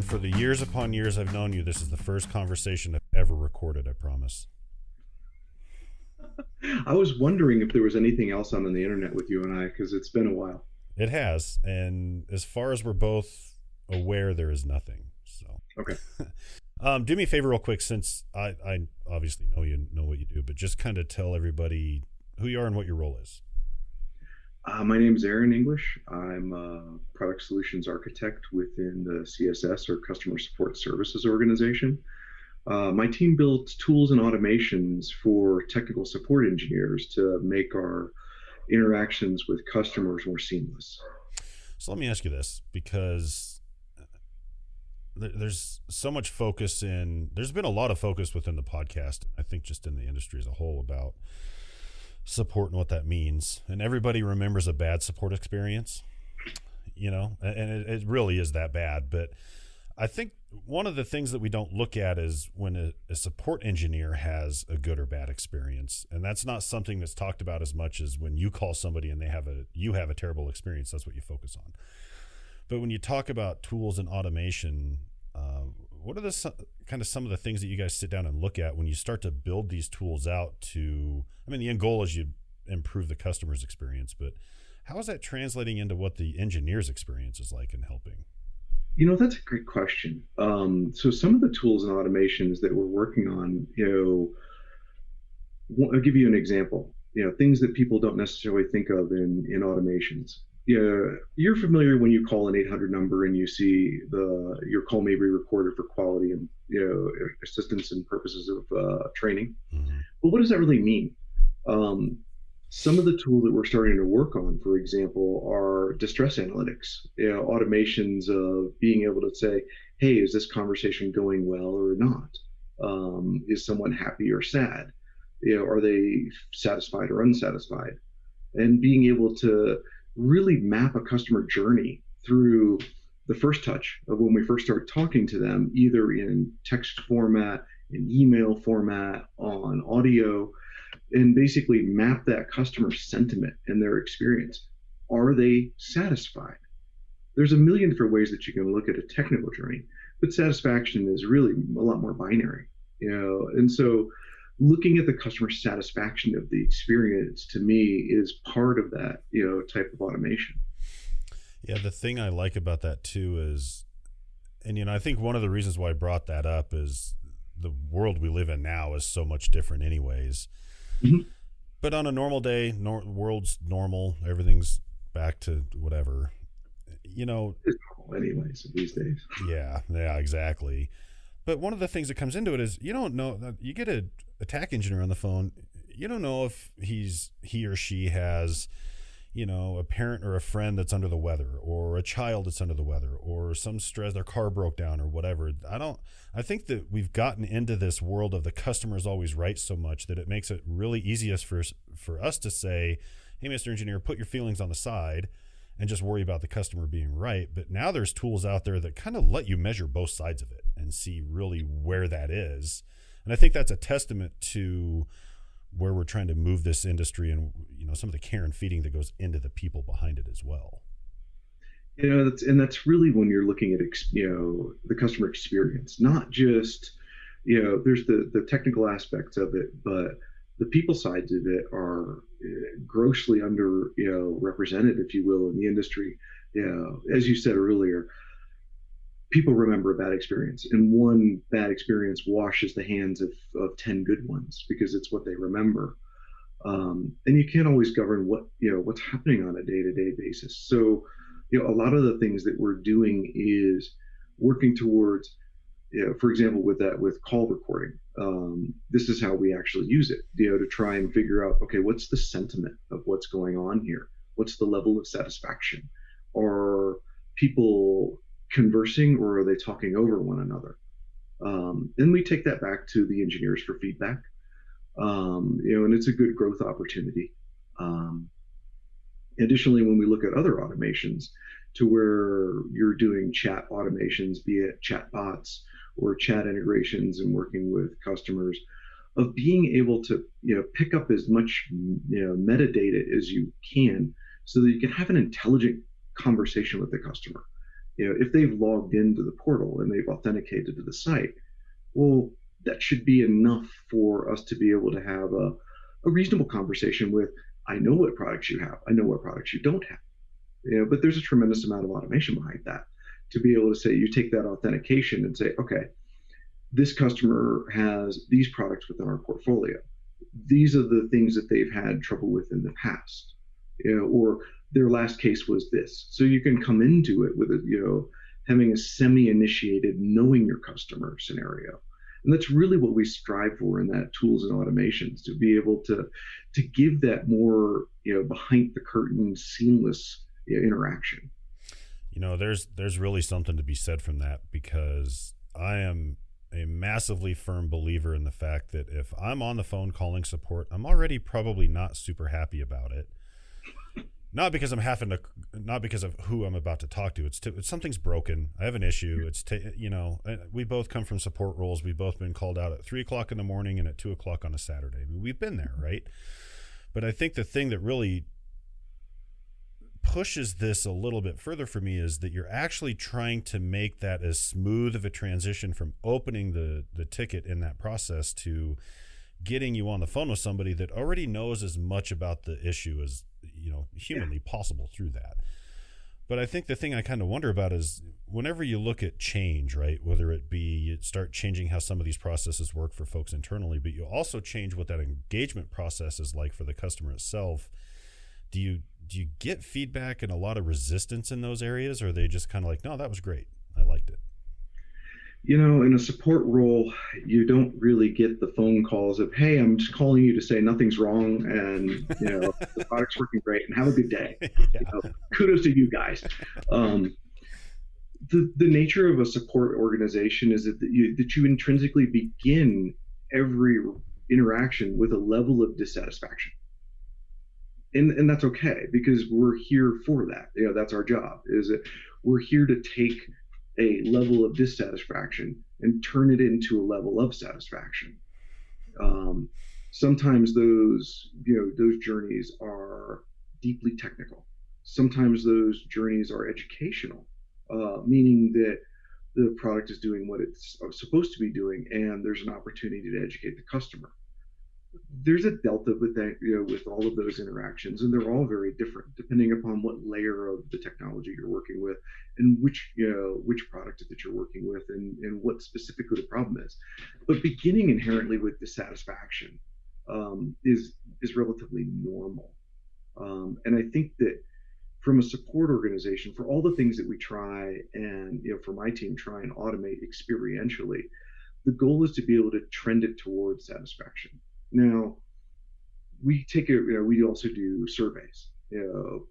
And for the years upon years I've known you, this is the first conversation I've ever recorded, I promise. I was wondering if there was anything else on the internet with you and I, because it's been a while. It has. And as far as we're both aware, there is nothing. So, Okay. Do me a favor real quick, since I obviously know you know what you do, but just kind of tell everybody who you are and what your role is. My name is Aaron English. I'm a product solutions architect within the CSS, or Customer Support Services organization. My team builds tools and automations for technical support engineers to make our interactions with customers more seamless. So let me ask you this, because there's so much focus there's been a lot of focus within the podcast, I think just in the industry as a whole, about support and what that means. And everybody remembers a bad support experience, and it really is that bad. But I think one of the things that we don't look at is when a support engineer has a good or bad experience. And that's not something that's talked about as much as when you call somebody and you have a terrible experience. That's what you focus on. But when you talk about tools and automation, what are some of the things that you guys sit down and look at when you start to build these tools out the end goal is you improve the customer's experience, but how is that translating into what the engineer's experience is like in helping? That's a great question. So some of the tools and automations that we're working on, I'll give you an example. Things that people don't necessarily think of in automations. You're familiar when you call an 800 number and you see your call may be recorded for quality and assistance and purposes of training. Mm-hmm. But what does that really mean? Some of the tools that we're starting to work on, for example, are distress analytics, automations of being able to say, hey, is this conversation going well or not? Is someone happy or sad? Are they satisfied or unsatisfied? And being able to really map a customer journey through the first touch of when we first start talking to them, either in text format, in email format, on audio, and basically map that customer sentiment and their experience. Are they satisfied? There's a million different ways that you can look at a technical journey, but satisfaction is really a lot more binary, and so looking at the customer satisfaction of the experience, to me, is part of that, type of automation. Yeah, the thing I like about that too is, and I think one of the reasons why I brought that up is the world we live in now is so much different anyways. Mm-hmm. But on a normal day, world's normal, everything's back to whatever, It's normal anyways these days. Yeah, exactly. But one of the things that comes into it is you don't know, you get an attack engineer on the phone, you don't know if he or she has, a parent or a friend that's under the weather, or a child that's under the weather, or some stress, their car broke down or whatever. I think that we've gotten into this world of the customer is always right so much that it makes it really easiest for us to say, hey, Mr. Engineer, put your feelings on the side and just worry about the customer being right. But now there's tools out there that kind of let you measure both sides of it and see really where that is. And I think that's a testament to where we're trying to move this industry and, some of the care and feeding that goes into the people behind it as well. That's really when you're looking at, the customer experience, not just, there's the technical aspects of it, but the people sides of it are grossly under, represented, if you will, in the industry. As you said earlier, people remember a bad experience, and one bad experience washes the hands of 10 good ones because it's what they remember. And you can't always govern what's happening on a day-to-day basis. So, a lot of the things that we're doing is working towards, for example, with call recording, this is how we actually use it, to try and figure out, okay, what's the sentiment of what's going on here? What's the level of satisfaction? Are people conversing, or are they talking over one another? Then we take that back to the engineers for feedback, and it's a good growth opportunity. Additionally, when we look at other automations, to where you're doing chat automations, be it chat bots or chat integrations, and working with customers, of being able to pick up as much metadata as you can, so that you can have an intelligent conversation with the customer. if they've logged into the portal and they've authenticated to the site, well, that should be enough for us to be able to have a reasonable conversation with, I know what products you have, I know what products you don't have. But there's a tremendous amount of automation behind that to be able to say, you take that authentication and say, okay, this customer has these products within our portfolio. These are the things that they've had trouble with in the past, or their last case was this. So you can come into it with having a semi-initiated knowing your customer scenario. And that's really what we strive for in that tools and automations, to be able to give that more, behind the curtain, seamless interaction. There's really something to be said from that, because I am a massively firm believer in the fact that if I'm on the phone calling support, I'm already probably not super happy about it. Not because not because of who I'm about to talk to. It's something's broken. I have an issue. We both come from support roles. We've both been called out at 3:00 in the morning and at 2:00 on a Saturday. I mean, we've been there, right? But I think the thing that really pushes this a little bit further for me is that you're actually trying to make that as smooth of a transition from opening the ticket in that process to getting you on the phone with somebody that already knows as much about the issue as humanly possible through that. But I think the thing I kind of wonder about is whenever you look at change, right, whether it be you start changing how some of these processes work for folks internally, but you also change what that engagement process is like for the customer itself. Do you get feedback and a lot of resistance in those areas, or are they just kind of like, no, that was great, I liked it? In a support role, you don't really get the phone calls of, hey, I'm just calling you to say nothing's wrong and the product's working great and have a good day. Yeah. Kudos to you guys. The nature of a support organization is that you intrinsically begin every interaction with a level of dissatisfaction. And that's okay, because we're here for that. That's our job, is that we're here to take a level of dissatisfaction and turn it into a level of satisfaction. Sometimes those journeys are deeply technical. Sometimes those journeys are educational, meaning that the product is doing what it's supposed to be doing, and there's an opportunity to educate the customer. There's a delta with that, with all of those interactions, and they're all very different depending upon what layer of the technology you're working with, and which product that you're working with, and what specifically the problem is. But beginning inherently with dissatisfaction is relatively normal, and I think that from a support organization, for all the things that we try and for my team try and automate experientially, the goal is to be able to trend it towards satisfaction. Now, we also do surveys,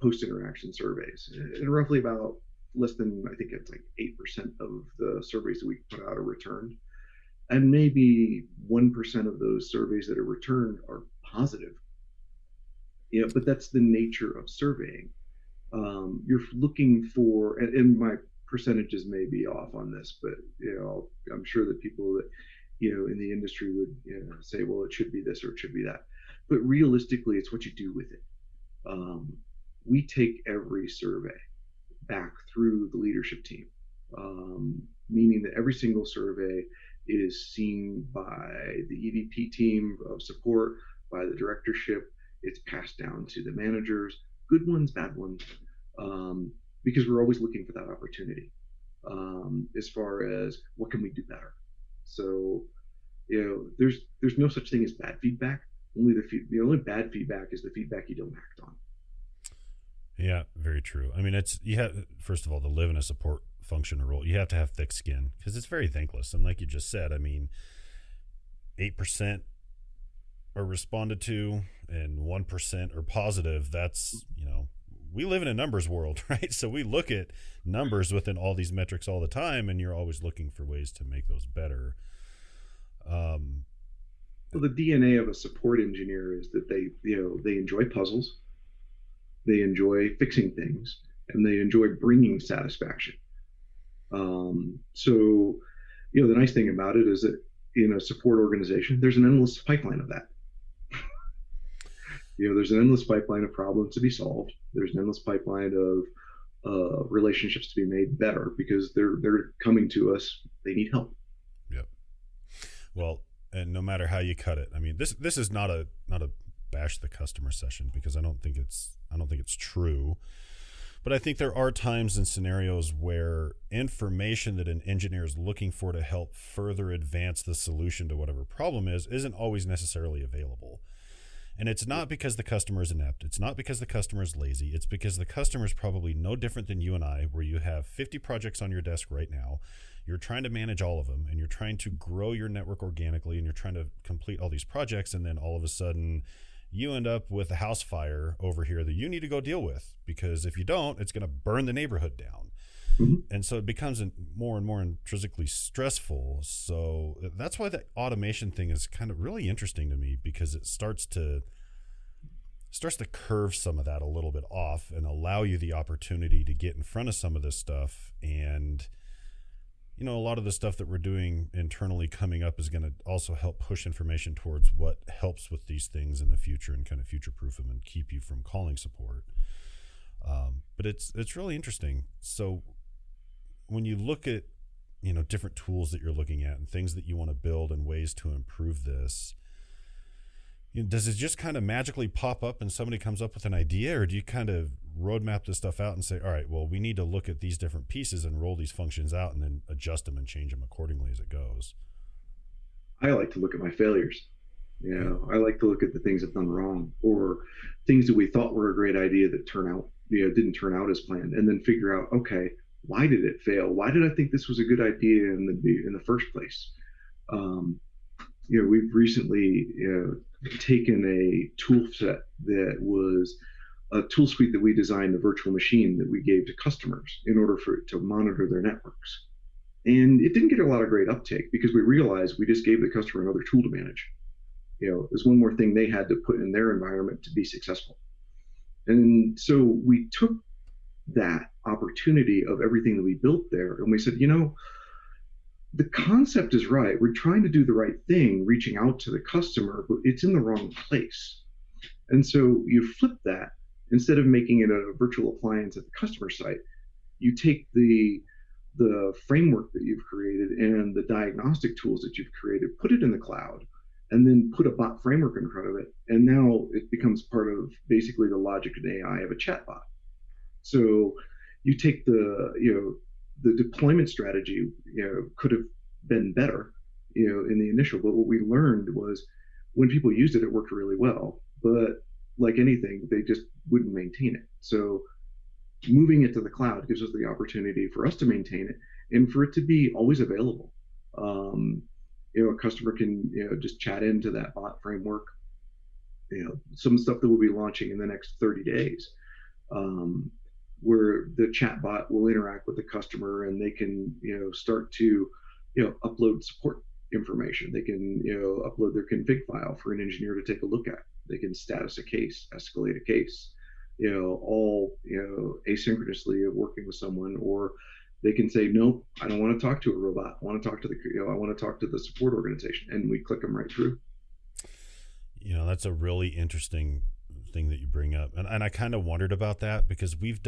post-interaction surveys, and roughly about less than, I think it's like 8% of the surveys that we put out are returned, and maybe 1% of those surveys that are returned are positive. But that's the nature of surveying. You're looking for, and my percentages may be off on this, but I'm sure that people that in the industry would say, well, it should be this or it should be that. But realistically, it's what you do with it. We take every survey back through the leadership team, meaning that every single survey is seen by the EVP team of support, by the directorship. It's passed down to the managers, good ones, bad ones, because we're always looking for that opportunity as far as what can we do better. So, there's no such thing as bad feedback. The only bad feedback is the feedback you don't act on. Yeah, very true. I mean, you have, first of all, to live in a support function or role, you have to have thick skin, because it's very thankless. And like you just said, I mean, 8% are responded to and 1% are positive. That's, we live in a numbers world, right? So we look at numbers within all these metrics all the time, and you're always looking for ways to make those better. Well, the DNA of a support engineer is that they enjoy puzzles, they enjoy fixing things, and they enjoy bringing satisfaction. So, the nice thing about it is that in a support organization, there's an endless pipeline of that. There's an endless pipeline of problems to be solved. There's an endless pipeline of relationships to be made better because they're coming to us. They need help. Yep. Well, and no matter how you cut it, I mean, this is not a bash the customer session, because I don't think it's true. But I think there are times and scenarios where information that an engineer is looking for to help further advance the solution to whatever problem isn't always necessarily available. And it's not because the customer is inept. It's not because the customer is lazy. It's because the customer is probably no different than you and I, where you have 50 projects on your desk right now. You're trying to manage all of them, and you're trying to grow your network organically, and you're trying to complete all these projects. And then all of a sudden you end up with a house fire over here that you need to go deal with, because if you don't, it's going to burn the neighborhood down. Mm-hmm. And so it becomes more and more intrinsically stressful. So that's why the automation thing is kind of really interesting to me, because it starts to curve some of that a little bit off and allow you the opportunity to get in front of some of this stuff. And a lot of the stuff that we're doing internally coming up is going to also help push information towards what helps with these things in the future and kind of future proof them and keep you from calling support. But it's really interesting. So when you look at different tools that you're looking at and things that you want to build and ways to improve this, does it just kind of magically pop up and somebody comes up with an idea, or do you kind of roadmap this stuff out and say, all right, well, we need to look at these different pieces and roll these functions out and then adjust them and change them accordingly as it goes? I like to look at my failures. I like to look at the things I've done wrong, or things that we thought were a great idea that didn't turn out as planned, and then figure out, okay, why did it fail? Why did I think this was a good idea in the first place? We've recently taken a tool set that was a tool suite that we designed, a virtual machine that we gave to customers in order to monitor their networks. And it didn't get a lot of great uptake because we realized we just gave the customer another tool to manage. It was one more thing they had to put in their environment to be successful. And so we took that opportunity of everything that we built there and we said, the concept is right. We're trying to do the right thing, reaching out to the customer, but it's in the wrong place. And so you flip that. Instead of making it a virtual appliance at the customer site, you take the framework that you've created and the diagnostic tools that you've created, put it in the cloud, and then put a bot framework in front of it. And now it becomes part of basically the logic and AI of a chatbot. So you take the deployment strategy, could have been better, in the initial. But what we learned was when people used it, it worked really well. But like anything, they just wouldn't maintain it. So moving it to the cloud gives us the opportunity for us to maintain it and for it to be always available. A customer can just chat into that bot framework. Some stuff that we'll be launching in the next 30 days. Where the chatbot will interact with the customer and they can start to upload support information. They can upload their config file for an engineer to take a look at. They can status a case, escalate a case, all asynchronously of working with someone. Or they can say, no, I don't want to talk to a robot. I want to talk to I want to talk to the support organization, and we click them right through. That's a really interesting thing that you bring up, and I kind of wondered about that, because we've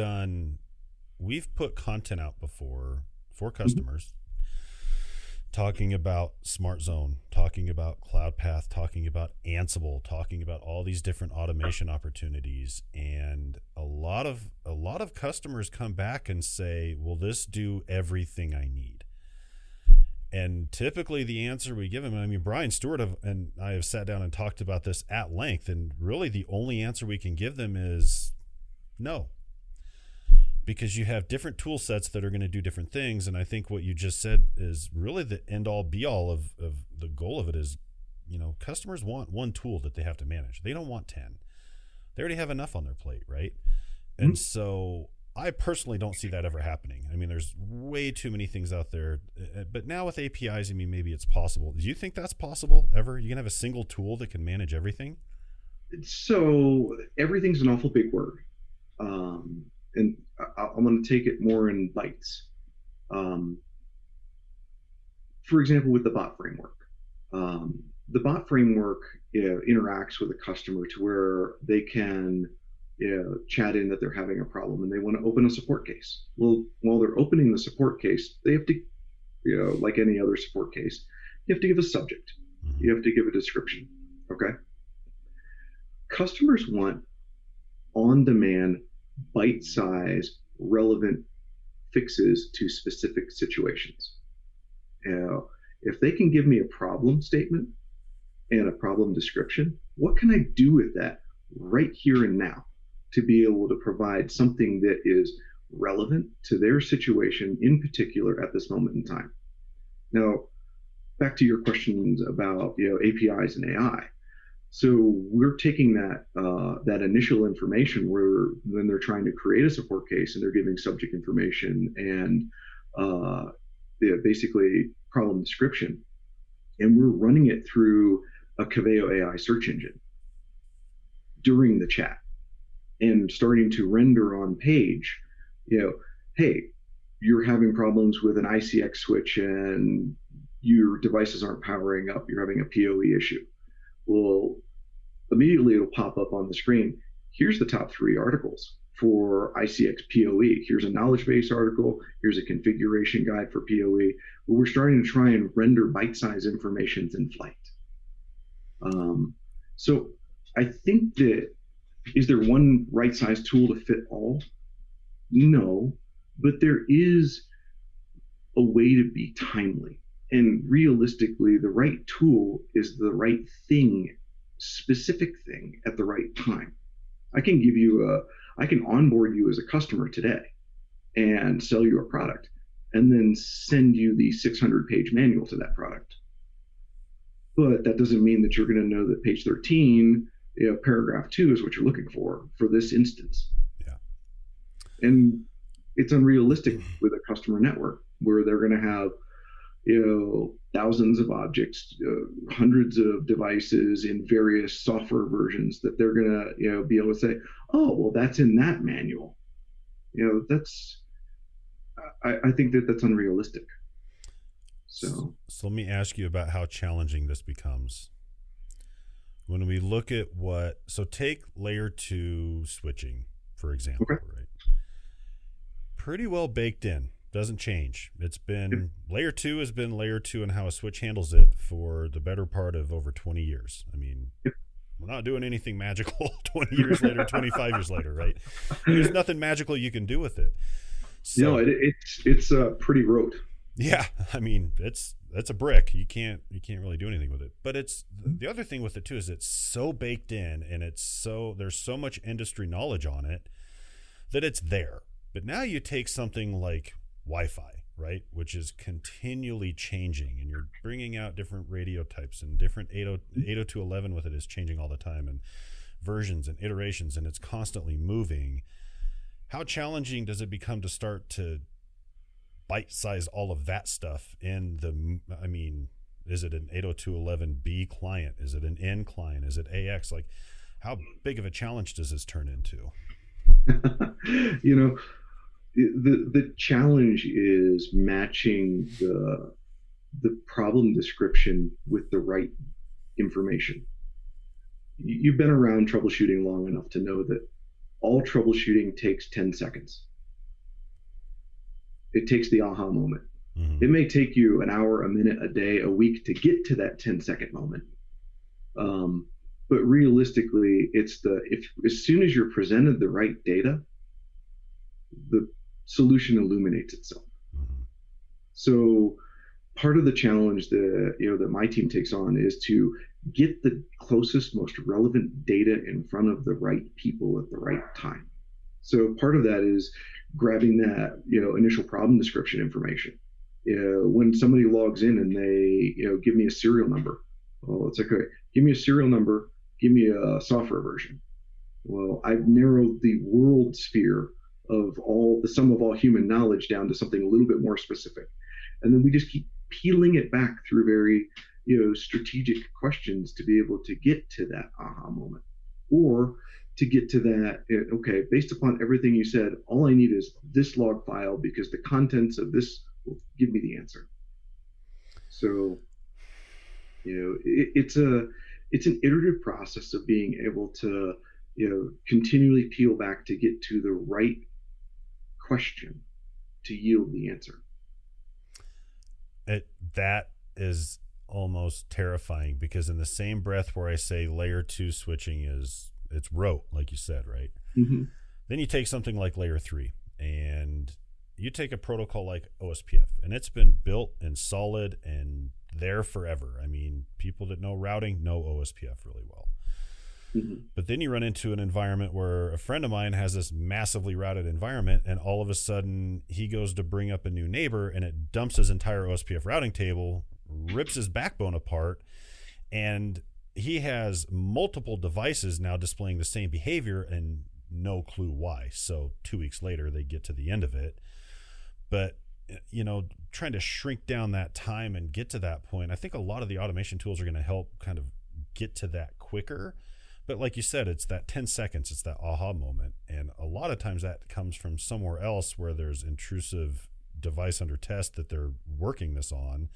put content out before for customers, talking about Smart Zone, talking about CloudPath, talking about Ansible, talking about all these different automation opportunities, and a lot of customers come back and say, will this do everything I need? And typically the answer we give them, I mean, Brian Stewart and I have sat down and talked about this at length, and really the only answer we can give them is no. Because you have different tool sets that are going to do different things. And I think what you just said is really the end all be all of the goal of it is, customers want one tool that they have to manage. They don't want 10. They already have enough on their plate, right? Mm-hmm. And so I personally don't see that ever happening. I mean, there's way too many things out there, but now with APIs, I mean, maybe it's possible. Do you think that's possible ever? You can have a single tool that can manage everything? So everything's an awful big word. And I'm going to take it more in bites. For example, with the bot framework, the bot framework interacts with a customer to where they can chat in that they're having a problem and they want to open a support case. Well, while they're opening the support case, they have to, like any other support case, you have to give a subject, Mm-hmm. you have to give a description. Okay. Customers want on demand, bite size, relevant fixes to specific situations. If they can give me a problem statement and a problem description, what can I do with that right here and now to be able to provide something that is relevant to their situation in particular at this moment in time? Now, back to your questions about APIs and AI. So we're taking that initial information where when they're trying to create a support case and they're giving subject information and basically problem description, and we're running it through a Coveo AI search engine during the chat and starting to render on page, hey, you're having problems with an ICX switch and your devices aren't powering up, you're having a PoE issue. Well, immediately it'll pop up on the screen. Here's the top 3 articles for ICX PoE. Here's a knowledge base article. Here's a configuration guide for PoE. But we're starting to try and render bite-sized information in flight. So I think that, is there one right-sized tool to fit all? No, but there is a way to be timely. And realistically, the right tool is the right thing, specific thing at the right time. I can onboard you as a customer today and sell you a product and then send you the 600-page manual to that product. But that doesn't mean that you're going to know that page 13, paragraph 2 is what you're looking for this instance. Yeah. And it's unrealistic with a customer network where they're going to have thousands of objects, hundreds of devices in various software versions that they're going to be able to say, oh, well, that's in that manual. I think that's unrealistic. So let me ask you about how challenging this becomes. When we look at take layer 2 switching, for example, okay. Right? Pretty well baked in. Doesn't change. It's been layer 2 has been layer 2 and how a switch handles it for the better part of over 20 years. I mean, we're not doing anything magical 20 years later, 25 years later, right? There's nothing magical you can do with it. So, it's pretty rote. Yeah, I mean, it's a brick. You can't really do anything with it. But it's the other thing with it too is it's so baked in and there's so much industry knowledge on it that it's there. But now you take something like Wi-Fi, right, which is continually changing, and you're bringing out different radio types and different 802.11 with it is changing all the time, and versions and iterations, and it's constantly moving. How challenging does it become to start to bite-size all of that stuff is it an 802.11b client? Is it an N client? Is it AX? Like, how big of a challenge does this turn into? The challenge is matching the problem description with the right information. You've been around troubleshooting long enough to know that all troubleshooting takes 10 seconds. It takes the aha moment. Mm-hmm. It may take you an hour, a minute, a day, a week to get to that 10-second moment. But realistically, it's as soon as you're presented the right data, the solution illuminates itself. Mm-hmm. So part of the challenge that my team takes on is to get the closest, most relevant data in front of the right people at the right time. So part of that is grabbing that initial problem description information. When somebody logs in and they give me a serial number, well, it's like, okay, give me a serial number, give me a software version. Well, I've narrowed the world sphere of the sum of all human knowledge down to something a little bit more specific, and then we just keep peeling it back through very strategic questions to be able to get to that aha moment, or to get to that, okay, based upon everything you said, all I need is this log file because the contents of this will give me the answer. So it's an iterative process of being able to continually peel back to get to the right question to yield the answer. That is almost terrifying, because in the same breath where I say layer 2 switching it's rote, like you said, right? Mm-hmm. Then you take something like layer 3, and you take a protocol like OSPF, and it's been built and solid and there forever. I mean, people that know routing know OSPF really well. Mm-hmm. But then you run into an environment where a friend of mine has this massively routed environment, and all of a sudden he goes to bring up a new neighbor, and it dumps his entire OSPF routing table, rips his backbone apart, and he has multiple devices now displaying the same behavior and no clue why. So 2 weeks later, they get to the end of it. But, trying to shrink down that time and get to that point, I think a lot of the automation tools are going to help kind of get to that quicker. But like you said, it's that 10 seconds, it's that aha moment. And a lot of times that comes from somewhere else where there's intrusive device under test that they're working this on,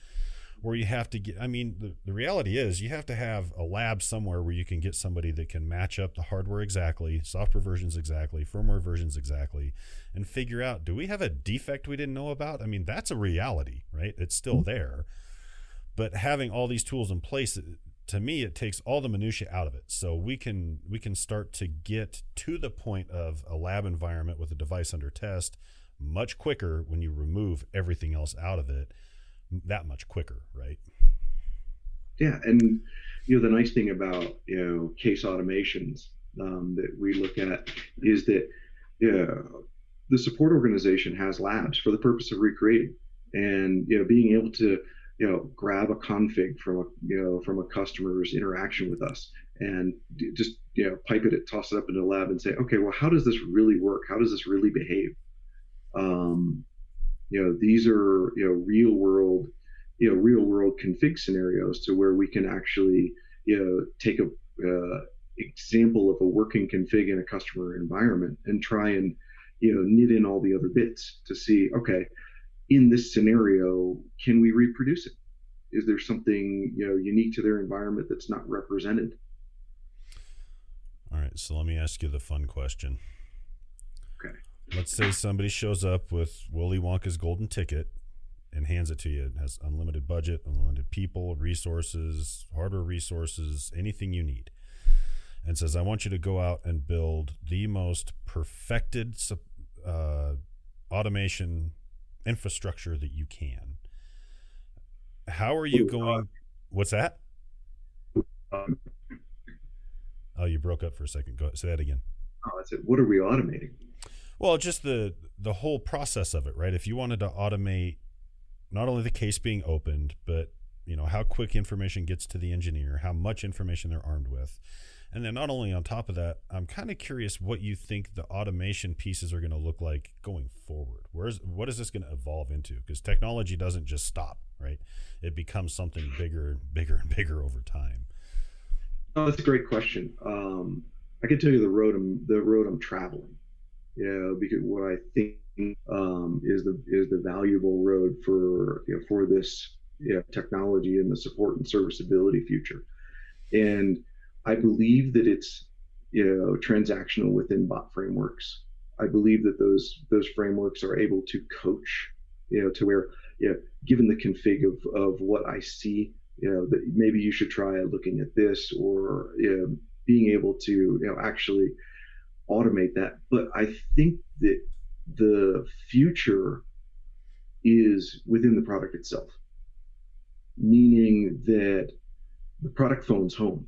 where you have to get, the reality is you have to have a lab somewhere where you can get somebody that can match up the hardware exactly, software versions exactly, firmware versions exactly, and figure out, do we have a defect we didn't know about? That's a reality, right? It's still there. But having all these tools in place, to me, it takes all the minutia out of it. So we can start to get to the point of a lab environment with a device under test much quicker when you remove everything else out of it, that much quicker, right? Yeah, and the nice thing about case automations that we look at is that the support organization has labs for the purpose of recreating, and being able to grab a config from a customer's interaction with us and just pipe it, toss it up into the lab and say, okay, well, how does this really work? How does this really behave? These are real world config scenarios to where we can actually take a example of a working config in a customer environment and try and knit in all the other bits to see, okay, in this scenario, can we reproduce it? Is there something unique to their environment that's not represented? All right, so let me ask you the fun question. Okay. Let's say somebody shows up with Willy Wonka's golden ticket and hands it to you. It has unlimited budget, unlimited people, resources, hardware resources, anything you need, and says, I want you to go out and build the most perfected automation infrastructure that you can. How are you going? What's that? Oh, you broke up for a second. Go say that again. Oh, that's it. What are we automating? Well, just the whole process of it, right? If you wanted to automate not only the case being opened, but how quick information gets to the engineer, how much information they're armed with. And then not only on top of that, I'm kind of curious what you think the automation pieces are going to look like going forward. What is this going to evolve into? Because technology doesn't just stop, right? It becomes something bigger and bigger over time. Oh, that's a great question. I can tell you the road I'm traveling. Because what I think is the valuable road for this technology and the support and serviceability future. And I believe that it's transactional within bot frameworks. I believe that those frameworks are able to coach, to where given the config of what I see, that maybe you should try looking at this, or being able to actually automate that. But I think that the future is within the product itself, meaning that the product phone's home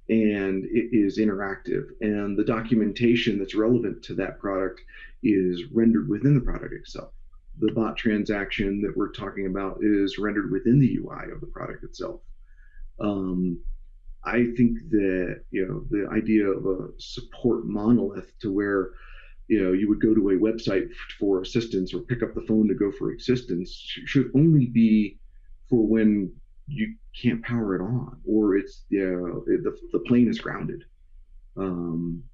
and it is interactive, and the documentation that's relevant to that product is rendered within the product itself. The bot transaction that we're talking about is rendered within the UI of the product itself. I think that the idea of a support monolith, to where you would go to a website for assistance or pick up the phone to go for assistance, should only be for when you can't power it on, or it's the plane is grounded.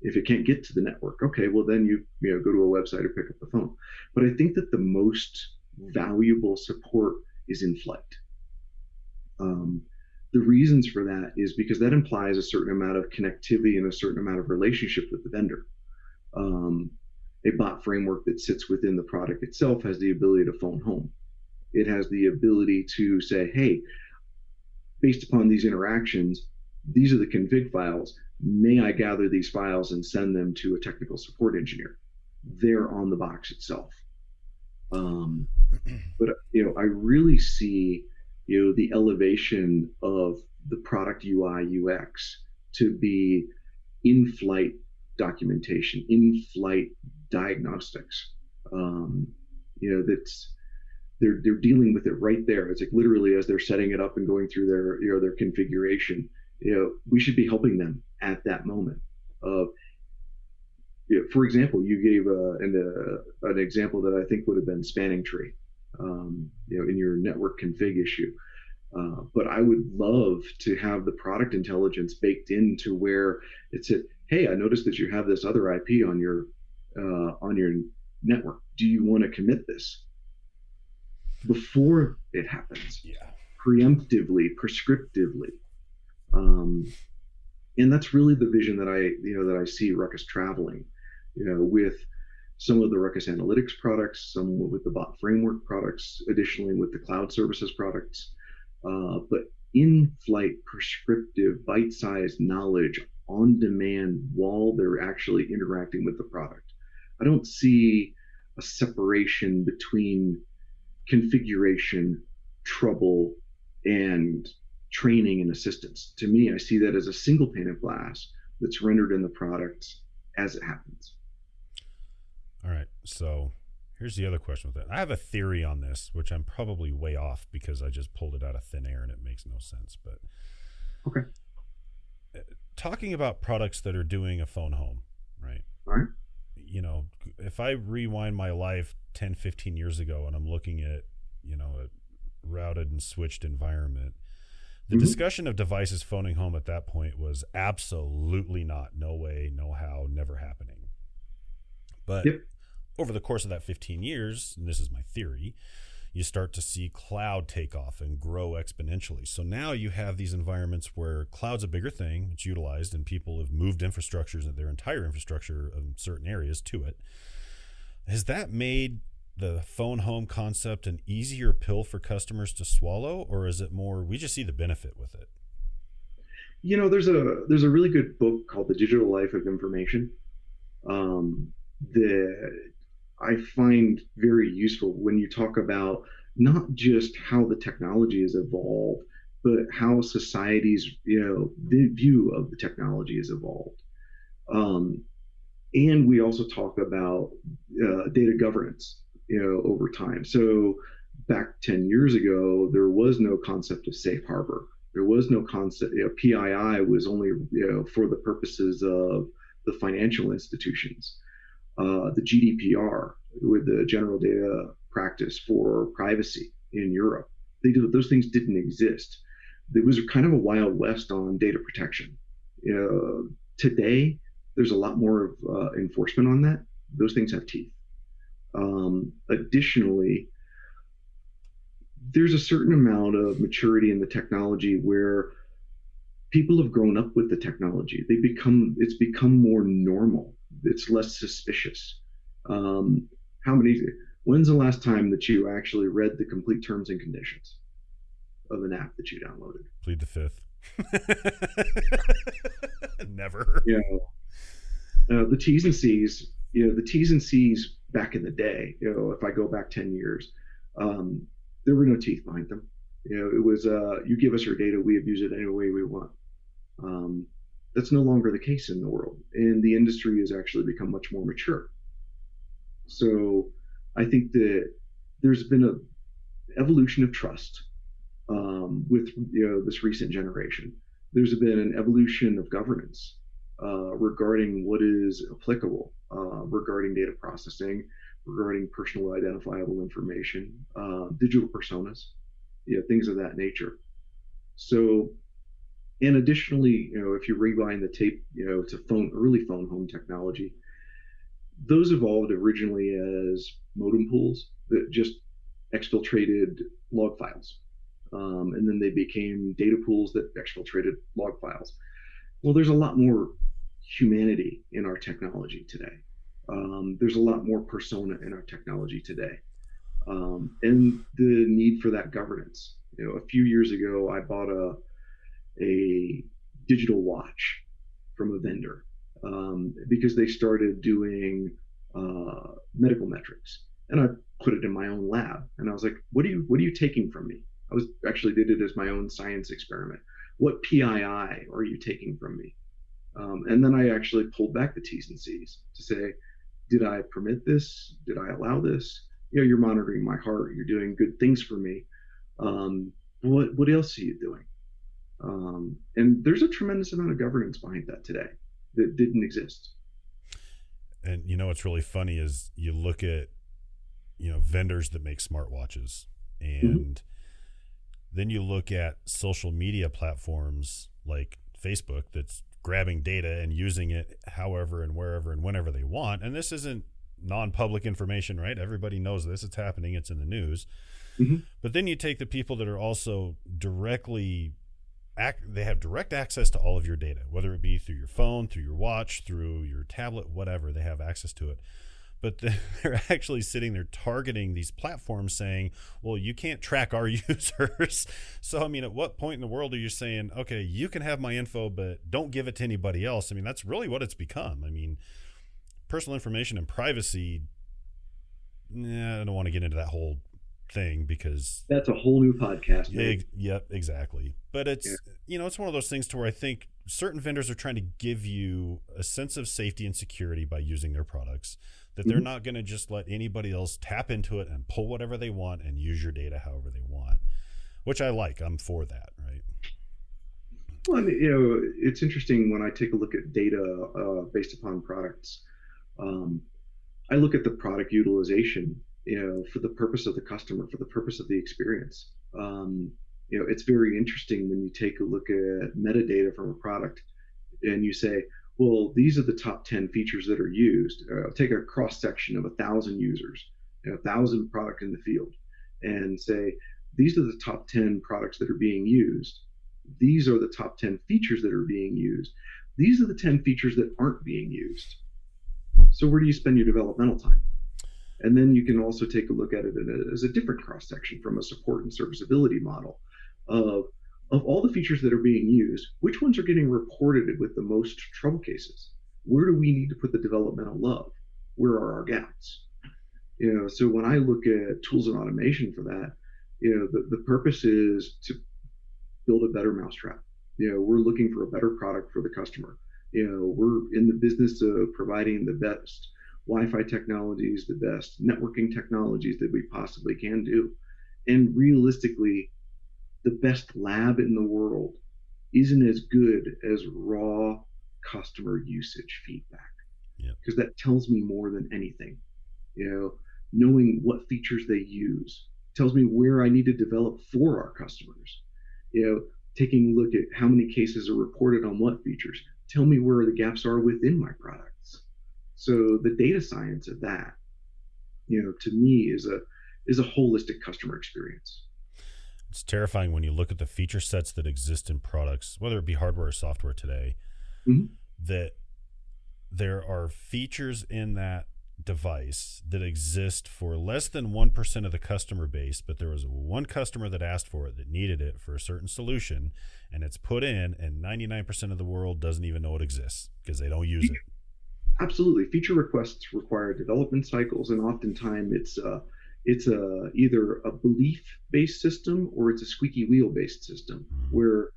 If it can't get to the network, okay, well then you go to a website or pick up the phone. But I think that the most valuable support is in flight. The reasons for that is because that implies a certain amount of connectivity and a certain amount of relationship with the vendor. Um, a bot framework that sits within the product itself has the ability to phone home. It has the ability to say, hey, based upon these interactions, these are the config files. May I gather these files and send them to a technical support engineer? They're on the box itself. But I really see the elevation of the product UI UX to be in-flight documentation, in-flight diagnostics. That's they're dealing with it right there. It's like literally as they're setting it up and going through their configuration. We should be helping them at that moment. For example, you gave an example that I think would have been spanning tree, in your network config issue. But I would love to have the product intelligence baked into where it said, "Hey, I noticed that you have this other IP on your network. Do you want to commit this?" Before it happens, preemptively, prescriptively, and that's really the vision that I see Ruckus traveling, with some of the Ruckus Analytics products, some with the bot framework products, additionally with the cloud services products, but in-flight, prescriptive, bite-sized knowledge on demand while they're actually interacting with the product. I don't see a separation between configuration, trouble, and training and assistance. To me, I see that as a single pane of glass that's rendered in the product as it happens. All right. So here's the other question with that. I have a theory on this, which I'm probably way off because I just pulled it out of thin air and it makes no sense. But okay, talking about products that are doing a phone home, right? All right. If I rewind my life 10, 15 years ago and I'm looking at, a routed and switched environment, the discussion of devices phoning home at that point was absolutely not, no way, no how, never happening. But over the course of that 15 years, and this is my theory, you start to see cloud take off and grow exponentially. So now you have these environments where cloud's a bigger thing, it's utilized, and people have moved infrastructures and their entire infrastructure of certain areas to it. Has that made the phone home concept an easier pill for customers to swallow, or is it more we just see the benefit with it? There's a really good book called The Digital Life of Information that I find very useful when you talk about not just how the technology has evolved, but how society's view of the technology has evolved. And we also talk about data governance, over time. So back 10 years ago, there was no concept of safe harbor. There was no concept. PII was only for the purposes of the financial institutions. The GDPR with the General Data Practice for privacy in Europe, those things didn't exist. There was kind of a wild west on data protection. Today, there's a lot more of enforcement on that. Those things have teeth. Additionally, there's a certain amount of maturity in the technology where people have grown up with the technology. It's become more normal. It's less suspicious. When's the last time that you actually read the complete terms and conditions of an app that you downloaded? Plead the fifth. Never. The T's and C's, the T's and C's back in the day, if I go back 10 years, there were no teeth behind them. It was, you give us your data, we abuse it any way we want. That's no longer the case in the world. And the industry has actually become much more mature. So I think that there's been an evolution of trust with this recent generation. There's been an evolution of governance regarding what is applicable, regarding data processing, regarding personal identifiable information, digital personas, things of that nature. So, and additionally, if you rewind the tape, to early phone home technology, those evolved originally as modem pools that just exfiltrated log files. and then they became data pools that exfiltrated log files. Well, there's a lot more humanity in our technology today. There's a lot more persona in our technology today, and the need for that governance. A few years ago, I bought a digital watch from a vendor because they started doing medical metrics, and I put it in my own lab, and I was like, what are you taking from me? I was actually did it as my own science experiment. What PII are you taking from me? And then I actually pulled back the T's and C's to say, did I permit this? Did I allow this? You're monitoring my heart. You're doing good things for me. What else are you doing? And there's a tremendous amount of governance behind that today that didn't exist. And what's really funny is you look at vendors that make smartwatches, and then you look at social media platforms like Facebook that's grabbing data and using it however and wherever and whenever they want. And this isn't non-public information, right? Everybody knows this. It's happening. It's in the news. But then you take the people that are also they have direct access to all of your data, whether it be through your phone, through your watch, through your tablet, whatever, they have access to it. But they're actually sitting there targeting these platforms saying, well, you can't track our users. So, at what point in the world are you saying, okay, you can have my info, but don't give it to anybody else? That's really what it's become. Personal information and privacy, I don't want to get into that whole thing because that's a whole new podcast. Yep, exactly. But it's it's one of those things to where I think certain vendors are trying to give you a sense of safety and security by using their products, that they're not going to just let anybody else tap into it and pull whatever they want and use your data however they want, which I like. I'm for that, right? Well, it's interesting when I take a look at data based upon products. I look at the product utilization for the purpose of the customer, for the purpose of the experience. It's very interesting when you take a look at metadata from a product and you say, well, these are the top 10 features that are used. Take a cross section of 1,000 users, 1,000 products in the field, and say, these are the top 10 products that are being used. These are the top 10 features that are being used. These are the 10 features that aren't being used. So where do you spend your developmental time? And then you can also take a look at it as a different cross section from a support and serviceability model of all the features that are being used, which ones are getting reported with the most trouble cases? Where do we need to put the developmental love? Where are our gaps? So when I look at tools and automation for that, the purpose is to build a better mousetrap. We're looking for a better product for the customer. We're in the business of providing the best Wi-Fi technologies, the best networking technologies that we possibly can do. And realistically, the best lab in the world isn't as good as raw customer usage feedback. Because that tells me more than anything. Knowing what features they use tells me where I need to develop for our customers. Taking a look at how many cases are reported on what features, tell me where the gaps are within my products. So the data science of that, to me is a holistic customer experience. It's terrifying when you look at the feature sets that exist in products, whether it be hardware or software today, that there are features in that device that exist for less than 1% of the customer base, but there was one customer that asked for it, that needed it for a certain solution, and it's put in, and 99% of the world doesn't even know it exists because they don't use it. Absolutely. Feature requests require development cycles, and oftentimes it's either a belief-based system or it's a squeaky wheel-based system where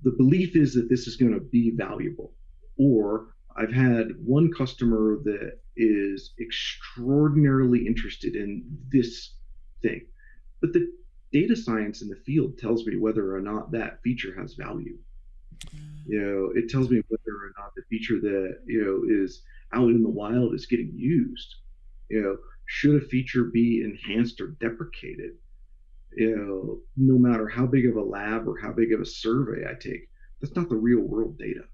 the belief is that this is going to be valuable. Or I've had one customer that is extraordinarily interested in this thing, but the data science in the field tells me whether or not that feature has value. It tells me whether or not the feature that is out in the wild is getting used. Should a feature be enhanced or deprecated? No matter how big of a lab or how big of a survey I take, that's not the real world data.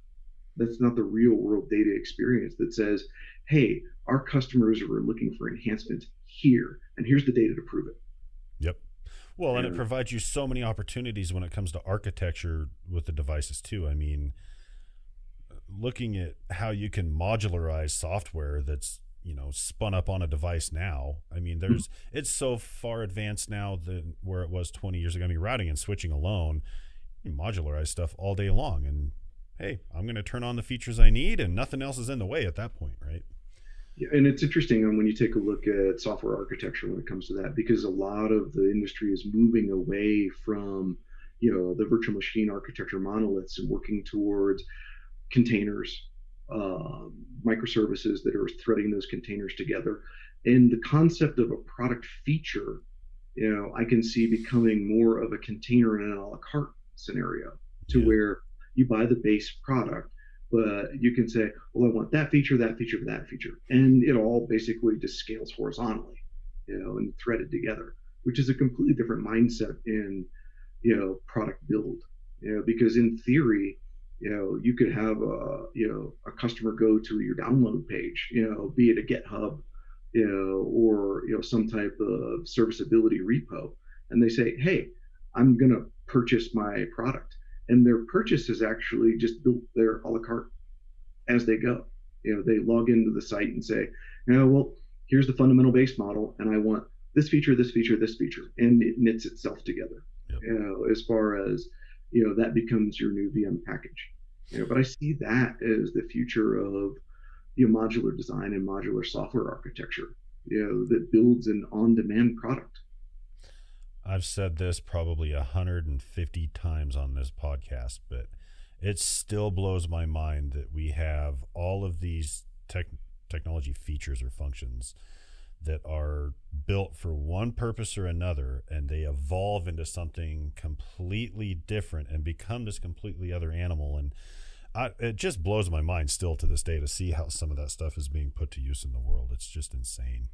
That's not the real world data experience that says, hey, our customers are looking for enhancement here, and here's the data to prove it. Yep. Well, and it provides you so many opportunities when it comes to architecture with the devices too. I mean, looking at how you can modularize software that's, spun up on a device now. I mean, it's so far advanced now than where it was 20 years ago. I mean, routing and switching alone, you modularize stuff all day long, and hey, I'm going to turn on the features I need and nothing else is in the way at that point, right? Yeah, and it's interesting when you take a look at software architecture when it comes to that, because a lot of the industry is moving away from, the virtual machine architecture monoliths and working towards containers, microservices that are threading those containers together. And the concept of a product feature, I can see becoming more of a container and an a la carte scenario, to where you buy the base product, but you can say, well, I want that feature, that feature, that feature. And it all basically just scales horizontally, and threaded together, which is a completely different mindset in, product build, because in theory, you could have a customer go to your download page, be it a GitHub, or, some type of serviceability repo. And they say, hey, I'm going to purchase my product. And their purchase is actually just built their a la carte as they go. They log into the site and say, well, here's the fundamental base model, and I want this feature, this feature, this feature, and it knits itself together. Yep. As far as that becomes your new VM package. But I see that as the future of modular design and modular software architecture. That builds an on-demand product. I've said this probably 150 times on this podcast, but it still blows my mind that we have all of these technology features or functions that are built for one purpose or another, and they evolve into something completely different and become this completely other animal. And it just blows my mind still to this day to see how some of that stuff is being put to use in the world. It's just insane.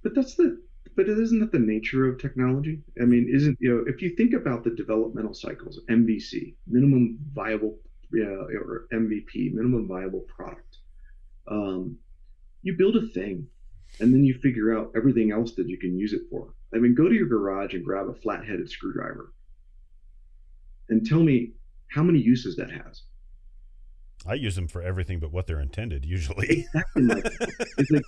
But isn't that the nature of technology? I mean, if you think about the developmental cycles, MVC, minimum viable, or MVP, minimum viable product, you build a thing, and then you figure out everything else that you can use it for. I mean, go to your garage and grab a flat-headed screwdriver, and tell me how many uses that has. I use them for everything but what they're intended, usually. Exactly. It's like,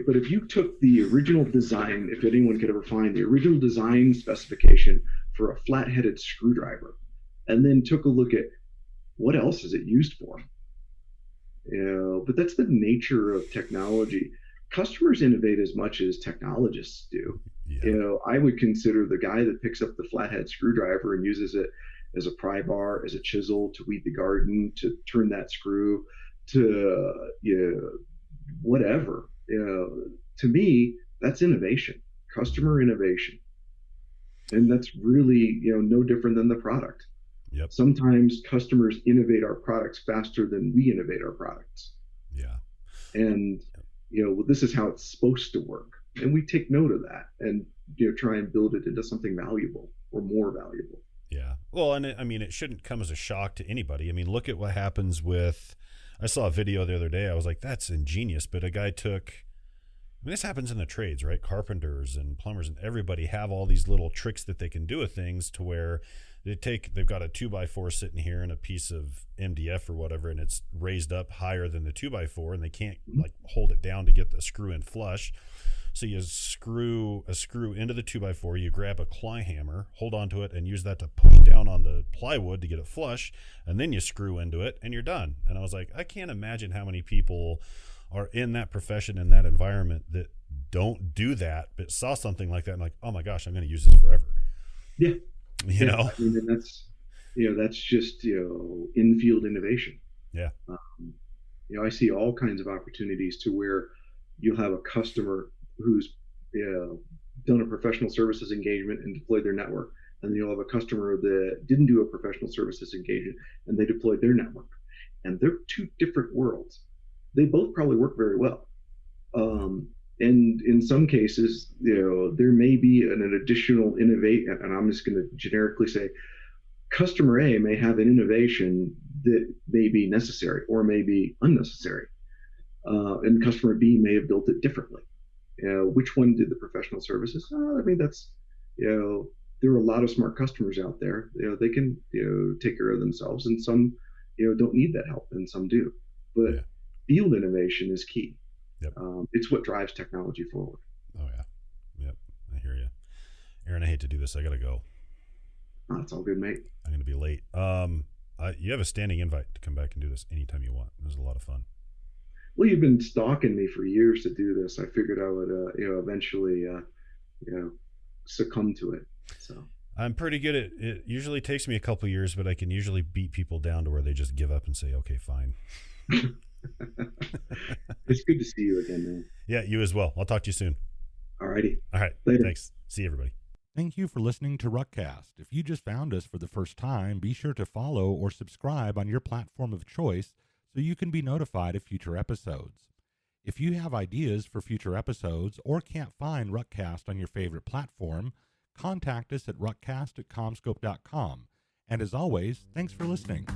but if you took the original design, if anyone could ever find the original design specification for a flat-headed screwdriver, and then took a look at what else is it used for, but that's the nature of technology. Customers innovate as much as technologists do. Yeah. I would consider the guy that picks up the flathead screwdriver and uses it as a pry bar, as a chisel, to weed the garden, to turn that screw, to whatever. To me, that's innovation, customer innovation, and that's really no different than the product. Yep. Sometimes customers innovate our products faster than we innovate our products. Yeah. And this is how it's supposed to work, and we take note of that, and try and build it into something valuable or more valuable. Yeah. Well, and it shouldn't come as a shock to anybody. I mean, look at what happens with, I saw a video the other day. I was like, that's ingenious. But a guy this happens in the trades, right? Carpenters and plumbers and everybody have all these little tricks that they can do with things, to where they've got a 2x4 sitting here and a piece of MDF or whatever, and it's raised up higher than the 2x4, and they can't hold it down to get the screw in flush. So you screw a screw into the 2x4, you grab a claw hammer, hold onto it, and use that to push down on the plywood to get it flush, and then you screw into it, and you're done. And I was like, I can't imagine how many people are in that profession, in that environment, that don't do that, but saw something like that and like, oh my gosh, I'm going to use this forever. Yeah. I mean, and that's just, in-field innovation. Yeah. I see all kinds of opportunities to where you'll have a customer who's done a professional services engagement and deployed their network, and then you'll have a customer that didn't do a professional services engagement and they deployed their network, and they're two different worlds. They both probably work very well, and in some cases, there may be an additional innovate, and I'm just going to generically say, customer A may have an innovation that may be necessary or may be unnecessary, and customer B may have built it differently. Which one did the professional services? I mean, that's there are a lot of smart customers out there. They can take care of themselves, and some don't need that help, and some do. But Yeah. field innovation is key. Yep. It's what drives technology forward. Oh yeah. Yep. I hear you, Aaron. I hate to do this. I gotta go. Oh, it's all good, mate. I'm gonna be late. You have a standing invite to come back and do this anytime you want. It was a lot of fun. Well, you've been stalking me for years to do this. I figured I would, eventually, succumb to it. So I'm pretty good at it. Usually takes me a couple years, but I can usually beat people down to where they just give up and say, "Okay, fine." It's good to see you again, man. Yeah, you as well. I'll talk to you soon. All righty. All right. Later. Thanks. See you, everybody. Thank you for listening to Ruckcast. If you just found us for the first time, be sure to follow or subscribe on your platform of choice so you can be notified of future episodes. If you have ideas for future episodes or can't find Ruckcast on your favorite platform, contact us at ruckcast@comscope.com. And as always, thanks for listening.